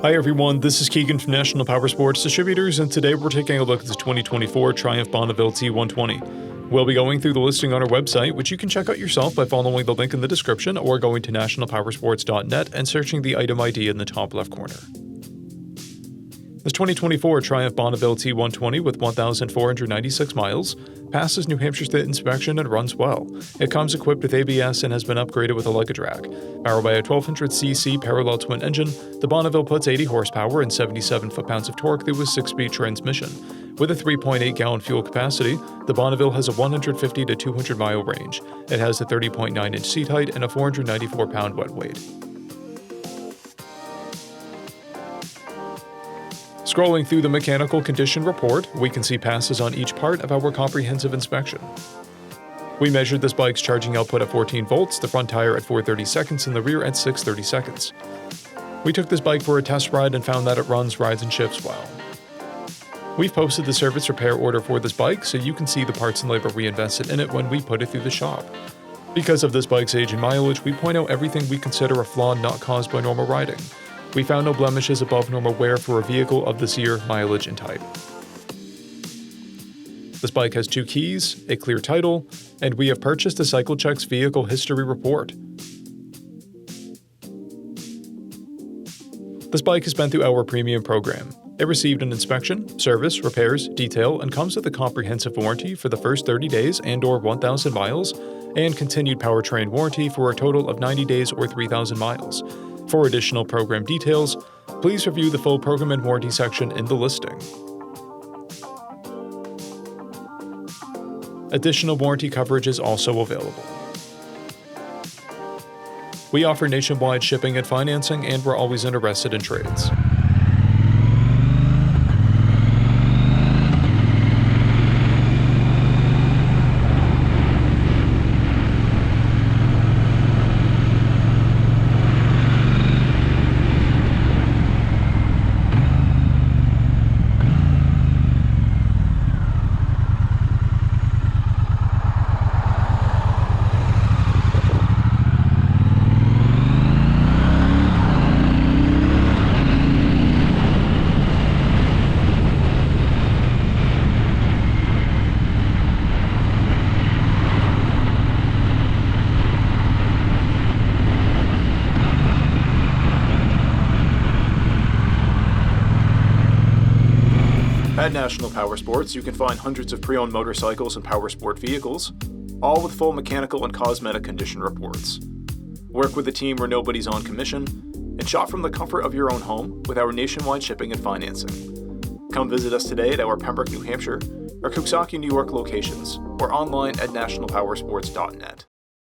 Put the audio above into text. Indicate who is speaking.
Speaker 1: Hi everyone, this is Keegan from National Powersports Distributors, and today we're taking a look at the 2024 Triumph BONNEVILLE T120. We'll be going through the listing on our website, which you can check out yourself by following the link in the description or going to nationalpowersports.net and searching the item ID in the top left corner. This 2024 Triumph BONNEVILLE T120 with 1,496 miles passes New Hampshire State inspection and runs well. It comes equipped with ABS and has been upgraded with a luggage rack. Powered by a 1200cc parallel twin engine, the Bonneville puts 80 horsepower and 77 foot-pounds of torque through a 6-speed transmission. With a 3.8-gallon fuel capacity, the Bonneville has a 150 to 200-mile range. It has a 30.9-inch seat height and a 494-pound wet weight. Scrolling through the mechanical condition report, we can see passes on each part of our comprehensive inspection. We measured this bike's charging output at 14 volts, the front tire at 430 seconds, and the rear at 630 seconds. We took this bike for a test ride and found that it runs, rides, and shifts well. We've posted the service repair order for this bike so you can see the parts and labor we invested in it when we put it through the shop. Because of this bike's age and mileage, we point out everything we consider a flaw not caused by normal riding. We found no blemishes above normal wear for a vehicle of this year, mileage, and type. This bike has 2 keys, a clear title, and we have purchased a CycleCheck's vehicle history report. This bike has been through our premium program. It received an inspection, service, repairs, detail, and comes with a comprehensive warranty for the first 30 days and/or 1,000 miles, and continued powertrain warranty for a total of 90 days or 3,000 miles. For additional program details, please review the full program and warranty section in the listing. Additional warranty coverage is also available. We offer nationwide shipping and financing, and we're always interested in trades.
Speaker 2: At National Powersports, you can find hundreds of pre-owned motorcycles and powersport vehicles, all with full mechanical and cosmetic condition reports. Work with a team where nobody's on commission, and shop from the comfort of your own home with our nationwide shipping and financing. Come visit us today at our Pembroke, New Hampshire, or Coxsackie, New York locations, or online at nationalpowersports.net.